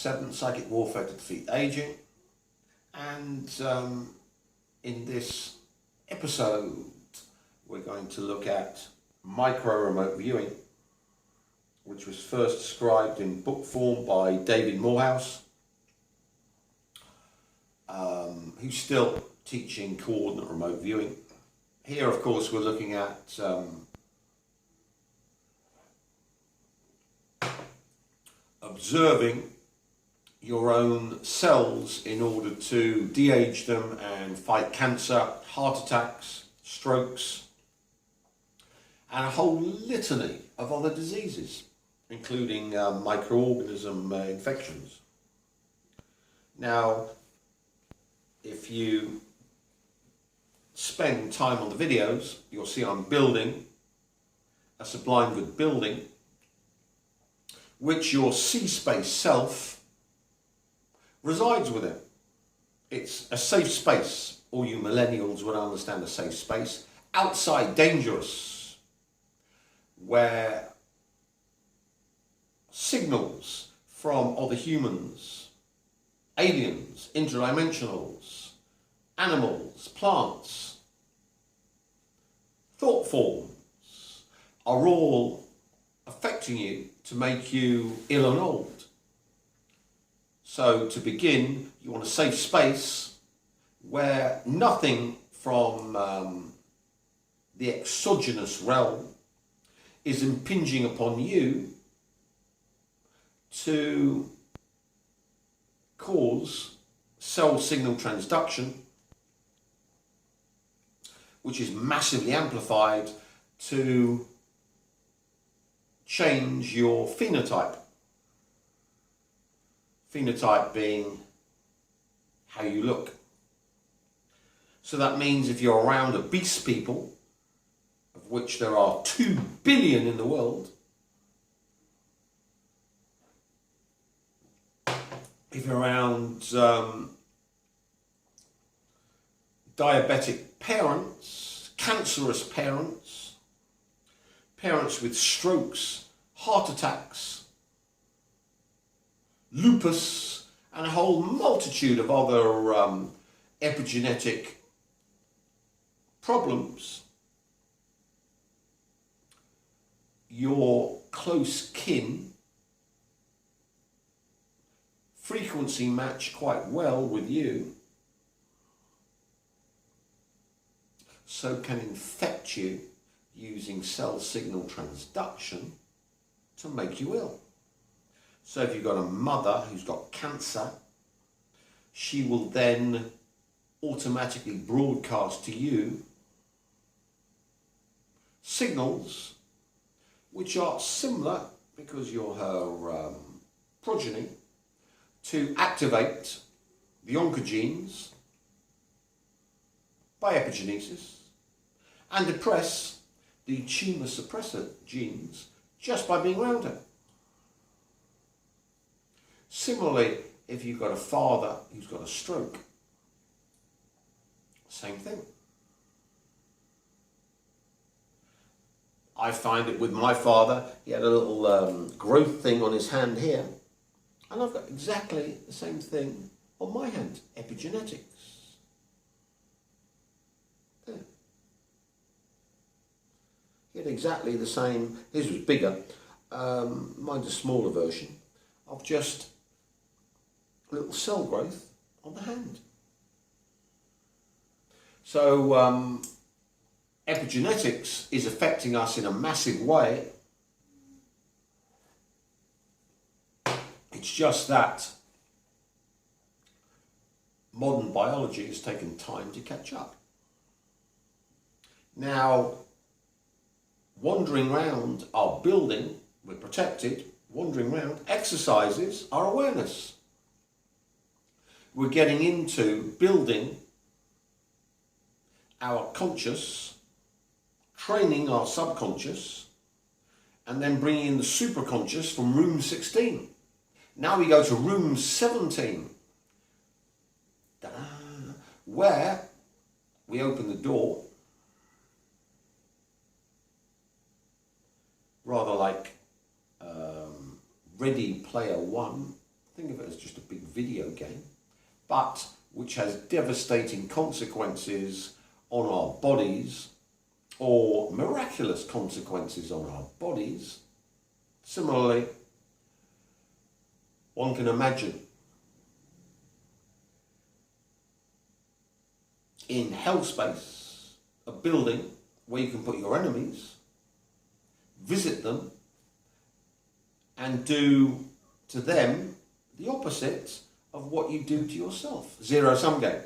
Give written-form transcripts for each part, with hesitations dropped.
7, Psychic Warfare to Defeat Aging. And in this episode, we're going to look at micro remote viewing, which was first described in book form by David Morehouse, who's still teaching coordinate remote viewing. Here, of course, we're looking at observing your own cells in order to de-age them and fight cancer, heart attacks, strokes, and a whole litany of other diseases, including microorganism infections. Now, if you spend time on the videos, you'll see I'm building a sublime good building, which your C-space self resides within. It's a safe space. All you millennials would understand a safe space. Outside dangerous, where signals from other humans, aliens, interdimensionals, animals, plants, thought forms are all affecting you to make you ill and old. So to begin, you want a safe space where nothing from the exogenous realm is impinging upon you to cause cell signal transduction, which is massively amplified to change your phenotype. Phenotype being how you look. So that means if you're around obese people, of which there are 2 billion in the world, if you're around diabetic parents, cancerous parents, parents with strokes, heart attacks, lupus, and a whole multitude of other epigenetic problems, your close kin frequency match quite well with you, so can infect you using cell signal transduction to make you ill. So if you've got a mother who's got cancer, she will then automatically broadcast to you signals which are similar, because you're her progeny, to activate the oncogenes by epigenesis and depress the tumour suppressor genes just by being around her. Similarly, if you've got a father who's got a stroke, same thing. I find it with my father, he had a little growth thing on his hand here, and I've got exactly the same thing on my hand, epigenetics. There. He had exactly the same, his was bigger, mine's a smaller version, of just little cell growth on the hand. So epigenetics is affecting us in a massive way. It's just that modern biology has taken time to catch up. Now, wandering around our building, we're protected, wandering around exercises our awareness. We're getting into building our conscious, training our subconscious, and then bringing in the superconscious from room 16. Now we go to room 17, where we open the door, rather like Ready Player One, think of it as just a big video game, but which has devastating consequences on our bodies, or miraculous consequences on our bodies. Similarly, one can imagine in hell space a building where you can put your enemies, visit them, and do to them the opposite of what you do to yourself. Zero-sum game.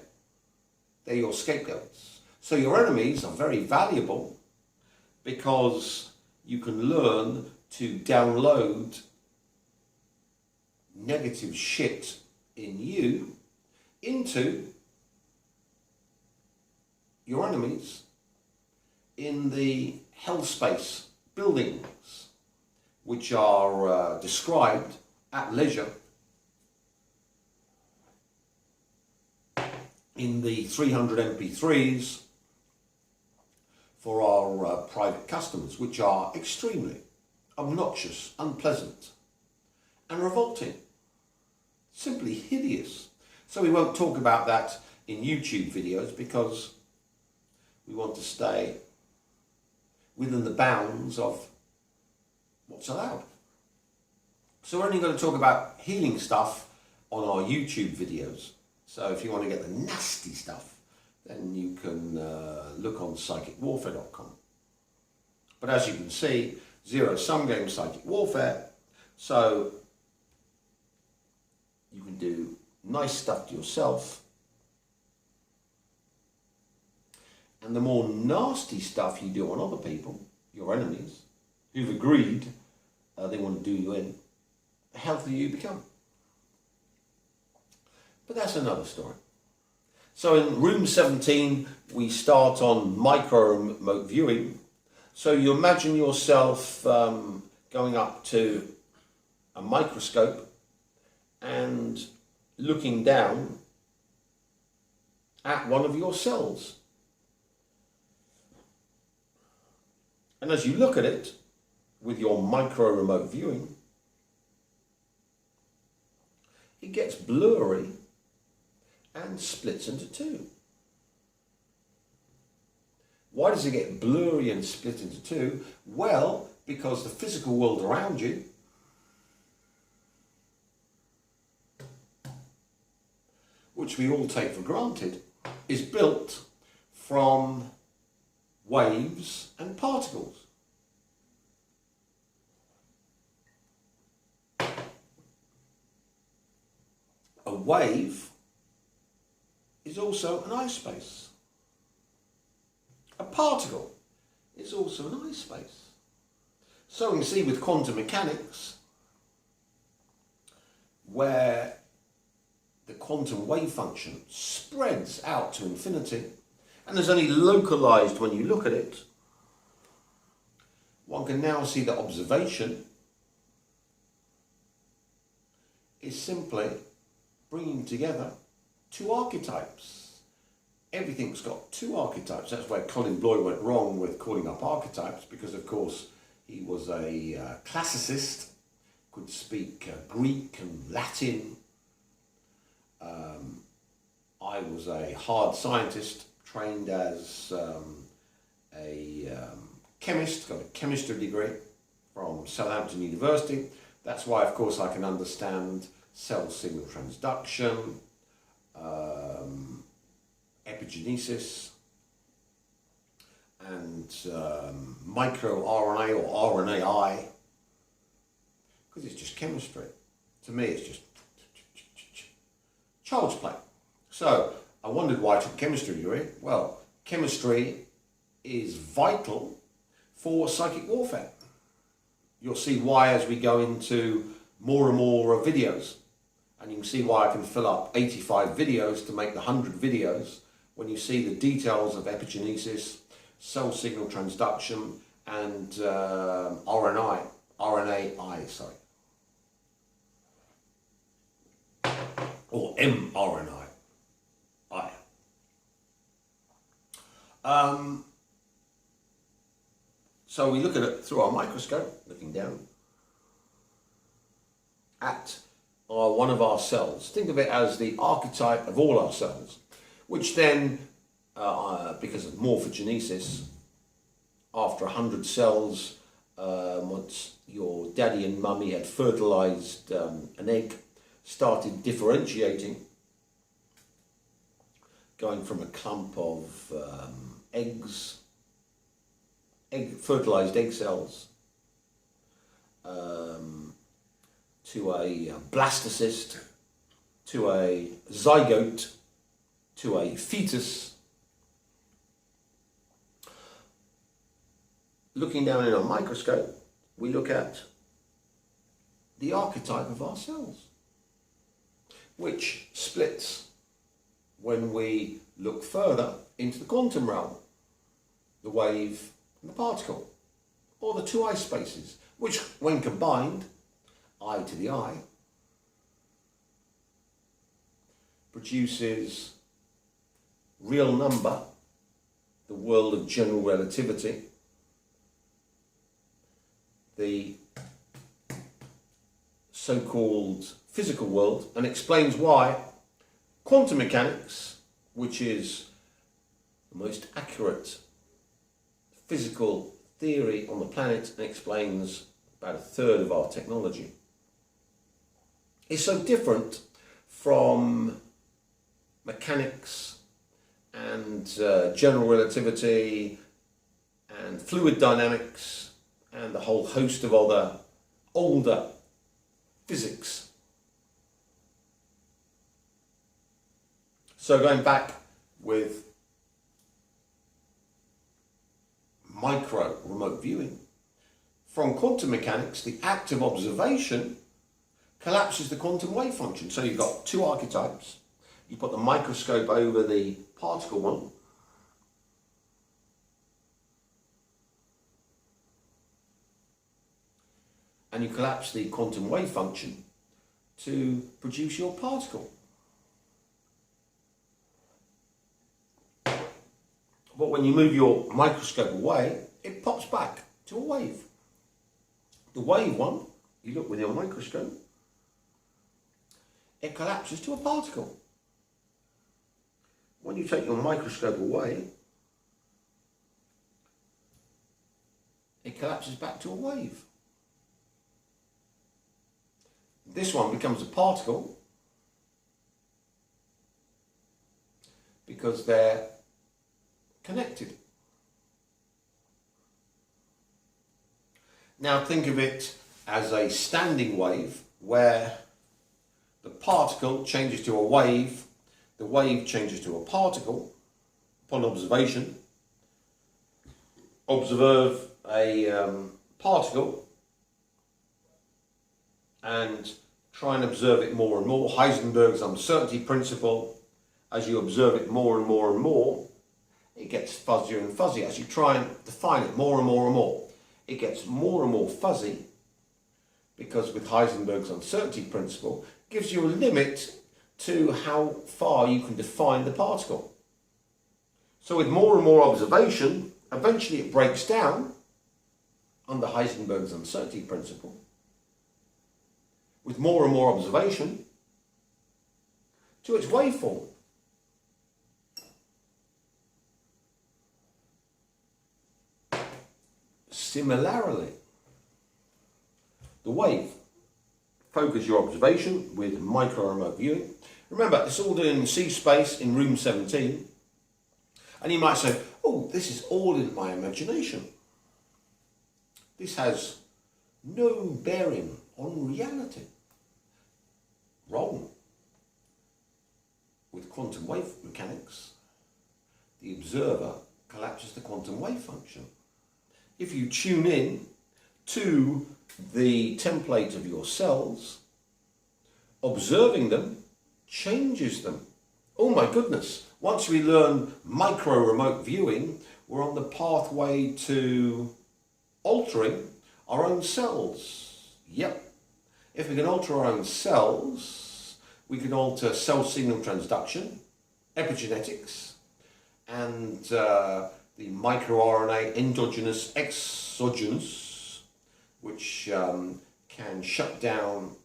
They're your scapegoats. So your enemies are very valuable because you can learn to download negative shit in you into your enemies in the hell space buildings, which are described at leisure in the 300 MP3s for our private customers, which are extremely obnoxious, unpleasant, and revolting. Simply hideous. So we won't talk about that in YouTube videos because we want to stay within the bounds of what's allowed. So we're only going to talk about healing stuff on our YouTube videos. So if you want to get the nasty stuff, then you can look on psychicwarfare.com. But as you can see, zero-sum game psychic warfare, so you can do nice stuff to yourself, and the more nasty stuff you do on other people, your enemies, who've agreed they want to do you in, the healthier you become. But that's another story. So in room 17, we start on micro remote viewing. So you imagine yourself going up to a microscope and looking down at one of your cells. And as you look at it with your micro remote viewing, it gets blurry and splits into two. Why does it get blurry and split into two? Well, because the physical world around you which we all take for granted, is built from waves and particles. A wave is also an ice space. A particle is also an ice space. So we can see with quantum mechanics, where the quantum wave function spreads out to infinity and is only localized when you look at it, one can now see that observation is simply bringing together two archetypes. Everything's got two archetypes. That's where Colin Bloy went wrong with calling up archetypes, because of course he was a classicist, could speak Greek and Latin. I was a hard scientist, trained as a chemist, got a chemistry degree from Southampton University. That's why, of course, I can understand cell signal transduction, epigenesis, and microRNA or RNAi, because it's just chemistry. To me, it's just child's play. So I wondered why I took a chemistry degree. Well, chemistry is vital for psychic warfare. You'll see why as we go into more and more videos, and you can see why I can fill up 85 videos to make the 100 videos when you see the details of epigenesis, cell signal transduction, and RNAi, or mRNAi. So we look at it through our microscope, looking down at are one of our cells. Think of it as the archetype of all our cells, which then, because of morphogenesis, after 100 cells, once your daddy and mummy had fertilized an egg, started differentiating, going from a clump of eggs, fertilized egg cells, to a blastocyst, to a zygote, to a fetus. Looking down in a microscope, we look at the archetype of our cells, which splits when we look further into the quantum realm, the wave and the particle, or the two eye spaces, which when combined, eye to the eye, produces real number, the world of general relativity, the so-called physical world, and explains why quantum mechanics, which is the most accurate physical theory on the planet and explains about a third of our technology, is so different from mechanics and general relativity and fluid dynamics and the whole host of other older physics. So going back with micro remote viewing, from quantum mechanics, the act of observation collapses the quantum wave function. So you've got two archetypes. You put the microscope over the particle one, and you collapse the quantum wave function to produce your particle. But when you move your microscope away, it pops back to a wave. The wave one, you look with your microscope, it collapses to a particle. When you take your microscope away, it collapses back to a wave. This one becomes a particle because they're connected. Now think of it as a standing wave where the particle changes to a wave, the wave changes to a particle. Upon observation, observe a particle and try and observe it more and more. Heisenberg's uncertainty principle, as you observe it more and more and more, it gets fuzzier and fuzzier. As you try and define it more and more and more, it gets more and more fuzzy, because with Heisenberg's uncertainty principle, it gives you a limit to how far you can define the particle. So with more and more observation, eventually it breaks down under Heisenberg's uncertainty principle. With more and more observation to its waveform. Similarly, the wave, focus your observation with micro remote viewing. Remember, it's all done in C space in room 17. And you might say, oh, this is all in my imagination. This has no bearing on reality. Wrong. With quantum wave mechanics, the observer collapses the quantum wave function. If you tune in to the template of your cells, observing them changes them. Oh my goodness, once we learn micro remote viewing, we're on the pathway to altering our own cells. Yep. If we can alter our own cells, we can alter cell signal transduction, epigenetics, and the microRNA endogenous, exogenous, which can shut down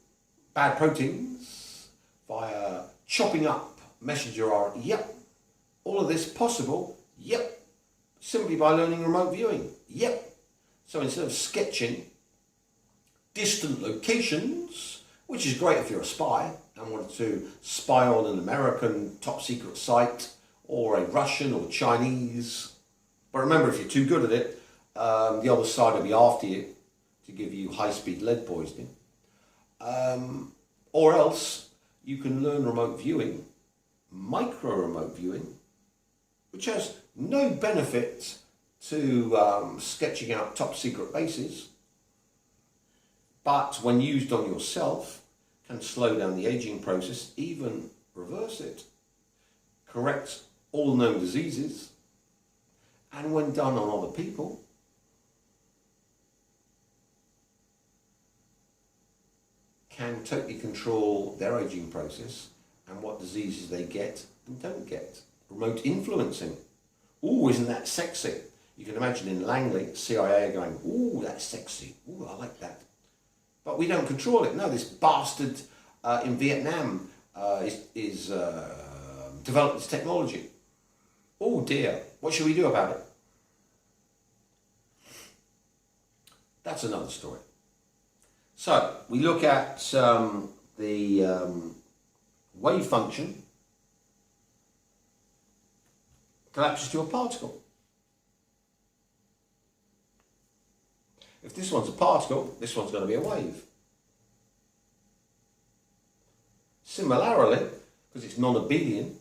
bad proteins via chopping up messenger RNA. Yep. All of this possible. Yep. Simply by learning remote viewing. Yep. So instead of sketching distant locations, which is great if you're a spy and wanted to spy on an American top secret site or a Russian or Chinese. But remember, if you're too good at it, the other side will be after you to give you high-speed lead poisoning. Or else you can learn remote viewing, micro remote viewing, which has no benefit to sketching out top secret bases, but when used on yourself can slow down the aging process, even reverse it, correct all known diseases, and when done on other people, can totally control their aging process and what diseases they get and don't get. Remote influencing. Ooh, isn't that sexy? You can imagine in Langley, CIA going, ooh, that's sexy. Ooh, I like that. But we don't control it. No, this bastard in Vietnam is developed this technology. Oh dear, what should we do about it? That's another story. So, we look at the wave function collapses to a particle. If this one's a particle, this one's going to be a wave. Similarly, because it's non-abelian,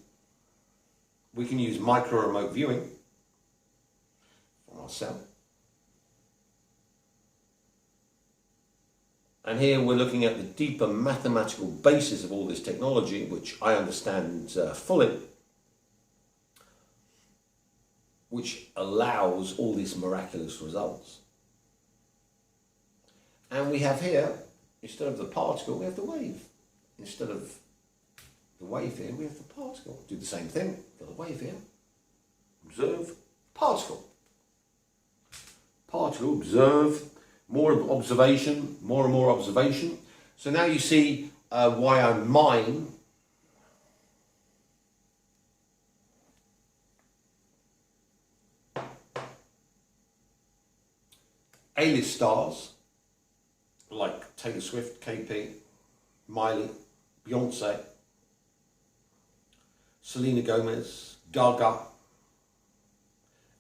we can use micro remote viewing from our cell. And here we're looking at the deeper mathematical basis of all this technology, which I understand fully, which allows all these miraculous results. And we have here, instead of the particle, we have the wave. Instead of the wave here, we have the particle. Do the same thing for the wave here. Observe, particle. Particle, observe, more observation, more and more observation. So now you see why I mine A-list stars like Taylor Swift, KP, Miley, Beyonce, Selena Gomez, Gaga,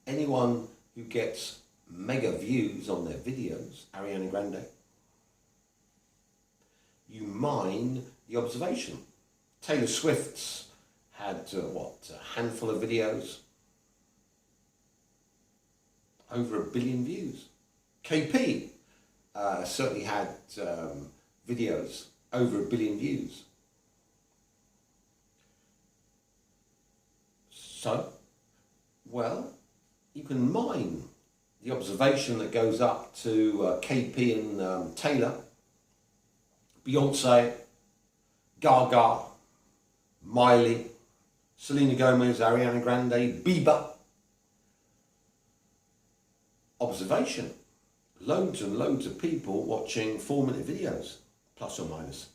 anyone who gets mega views on their videos, Ariana Grande, you mine the observation. Taylor Swift's had, a handful of videos, over 1 billion views. KP certainly had videos over 1 billion views. So, well, you can mine the observation that goes up to KP and Taylor, Beyonce, Gaga, Miley, Selena Gomez, Ariana Grande, Bieber. Observation. Loads and loads of people watching 4-minute videos, plus or minus.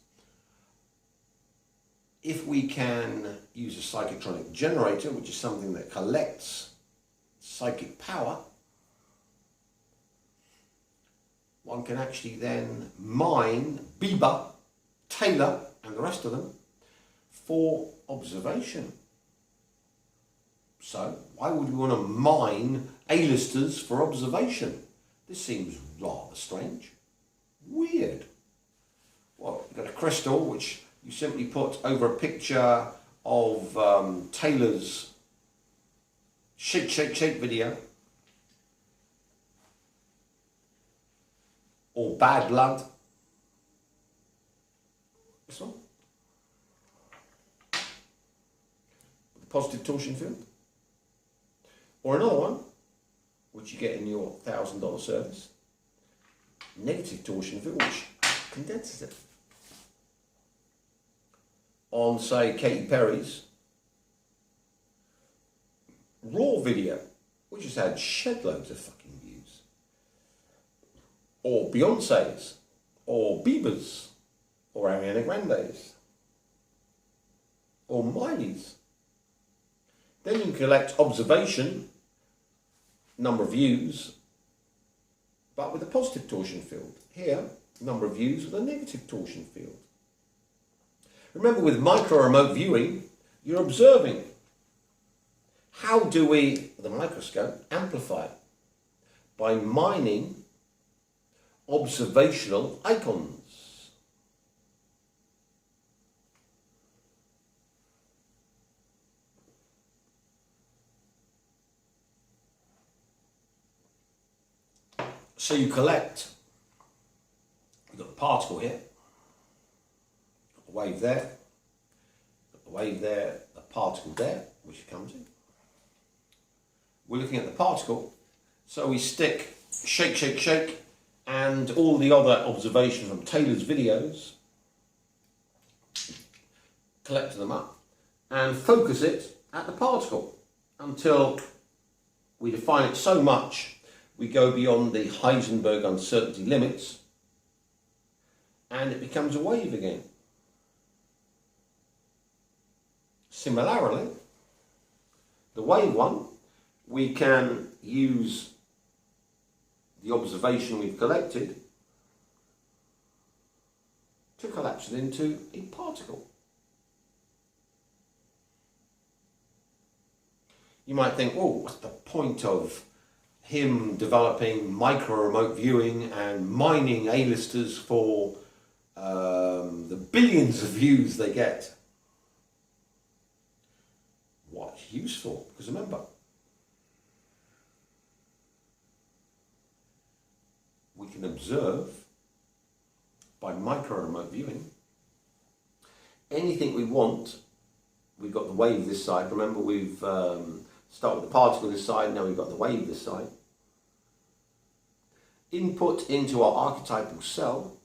If we can use a psychotronic generator, which is something that collects psychic power, one can actually then mine Bieber, Taylor, and the rest of them for observation. So, why would we want to mine A-listers for observation? This seems rather strange. Weird. Well, you've got a crystal which you simply put over a picture of Taylor's Shake, Shake, Shake video, or Bad Blood. This one. The positive torsion field. Or another one, which you get in your $1,000 service. Negative torsion field, which condenses it. On, say, Katy Perry's Raw video, which has had shed loads of fucking views. Or Beyonce's, or Bieber's, or Ariana Grande's, or Miley's. Then you collect observation, number of views, but with a positive torsion field. Here, number of views with a negative torsion field. Remember, with micro remote viewing, you're observing. How do we, with a microscope, amplify it? By mining observational icons. So you collect, you've got the particle here, got the wave there, got the wave there, the particle there, which comes in. We're looking at the particle, so we stick shake, shake, shake, and all the other observations from Taylor's videos, collect them up, and focus it at the particle until we define it so much we go beyond the Heisenberg uncertainty limits and it becomes a wave again. Similarly, the wave one, we can use the observation we've collected to collapse it into a particle. You might think, oh, what's the point of him developing micro remote viewing and mining A-listers for the billions of views they get? What's useful? Because remember, we can observe by micro remote viewing anything we want. We've got the wave this side. Remember, we've started with the particle this side, now we've got the wave this side. Input into our archetypal cell.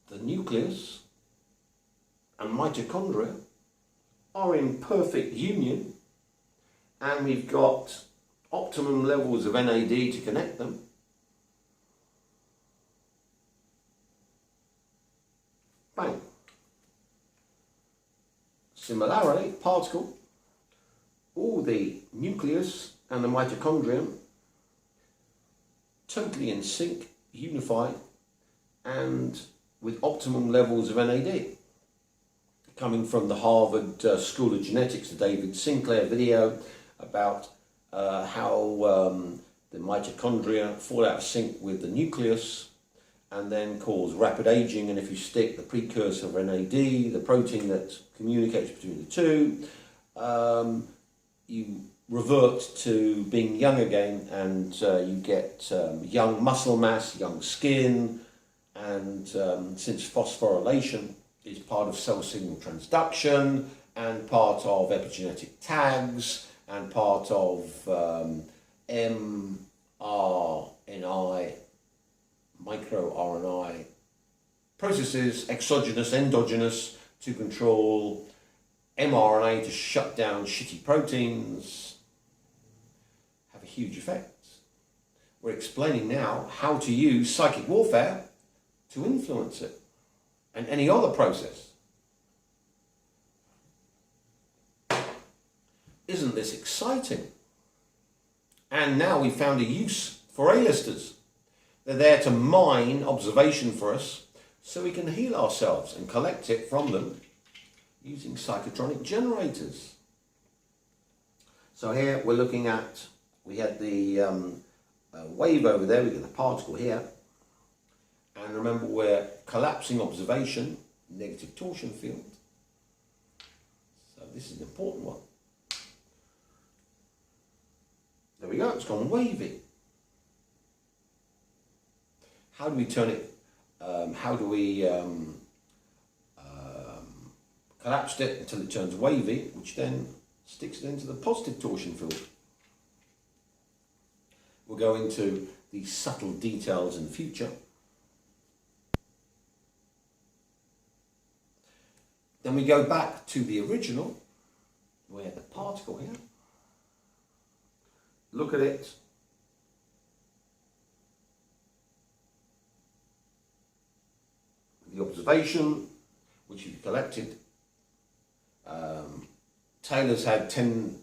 The nucleus and mitochondria are in perfect union, and we've got optimum levels of NAD to connect them. Bang. Similarly, particle, all the nucleus and the mitochondrion totally in sync, unified, and with optimum levels of NAD. Coming from the Harvard School of Genetics, the David Sinclair video about how the mitochondria fall out of sync with the nucleus and then cause rapid aging, and if you stick the precursor of NAD, the protein that communicates between the two, you revert to being young again, and you get young muscle mass, young skin, and since phosphorylation is part of cell signal transduction and part of epigenetic tags and part of mRNA, microRNA processes, exogenous, endogenous, to control mRNA to shut down shitty proteins, have a huge effect. We're explaining now how to use psychic warfare to influence it and any other process. Isn't this exciting? And now we've found a use for A-listers. They're there to mine observation for us so we can heal ourselves and collect it from them using psychotronic generators. So here we're looking at, we had the wave over there, we got the particle here. And remember, we're collapsing observation, negative torsion field. So this is an important one. There we go, it's gone wavy. How do we turn it, how do we collapse it until it turns wavy, which then sticks it into the positive torsion field? We'll go into the subtle details in the future. Then we go back to the original, where the particle here. Look at it. The observation, which you've collected. Taylor's had 10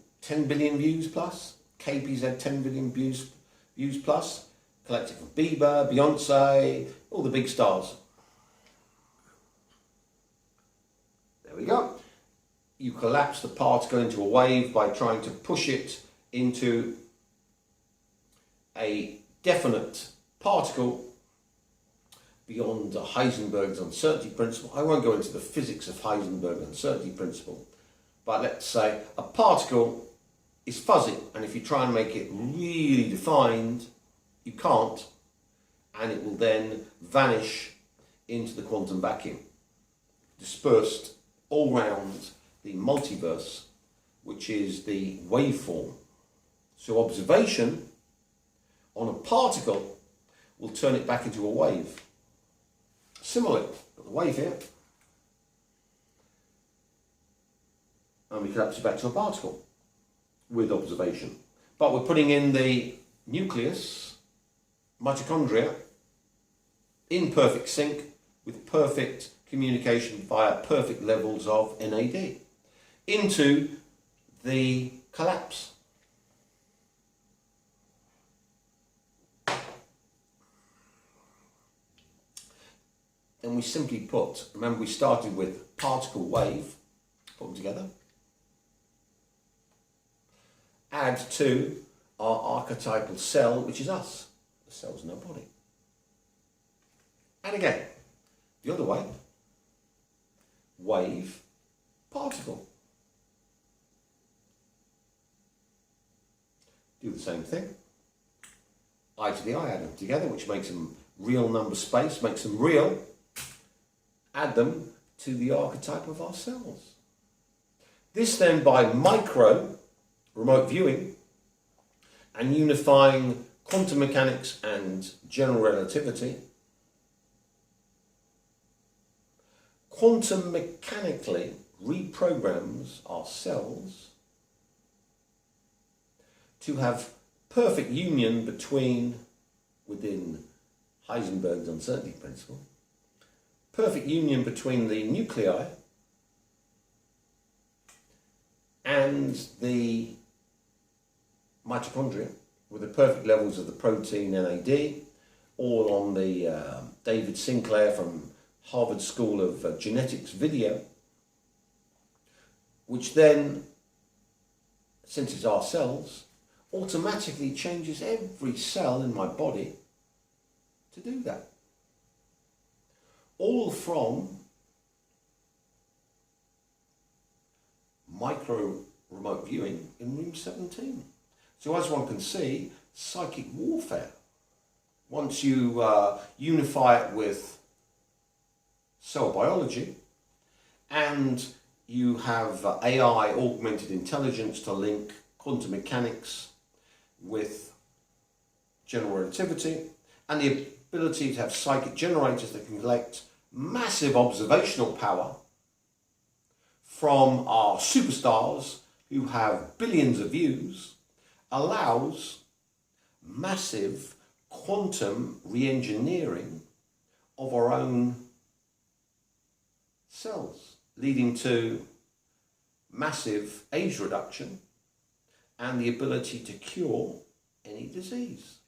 billion views plus. KP's had 10 billion views plus. Collected from Bieber, Beyonce, all the big stars. There we go. You collapse the particle into a wave by trying to push it into a definite particle beyond Heisenberg's uncertainty principle. I won't go into the physics of Heisenberg's uncertainty principle, but let's say a particle is fuzzy, and if you try and make it really defined, you can't, and it will then vanish into the quantum vacuum, dispersed all round the multiverse, which is the waveform. So observation on a particle will turn it back into a wave. Similarly, got the wave here, and we collapse it back to a particle with observation. But we're putting in the nucleus, mitochondria, in perfect sync with perfect communication via perfect levels of NAD into the collapse. Then we simply put, remember we started with particle wave, put them together, add to our archetypal cell, which is us. The cell's no body. And again, the other way, wave, particle. Do the same thing. I to the I, add them together, which makes them real number space, makes them real. Add them to the archetype of our cells. This then, by micro remote viewing and unifying quantum mechanics and general relativity, quantum mechanically reprograms our cells to have perfect union within Heisenberg's uncertainty principle, perfect union between the nuclei and the mitochondria, with the perfect levels of the protein NAD, all on the David Sinclair from Harvard School of Genetics video, which then, since it's our cells, automatically changes every cell in my body to do that. All from micro remote viewing in room 17. So as one can see, psychic warfare. Once you unify it with cell biology and you have AI, augmented intelligence, to link quantum mechanics with general relativity, and the ability to have psychic generators that can collect massive observational power from our superstars who have billions of views, allows massive quantum re-engineering of our own cells, leading to massive age reduction and the ability to cure any disease.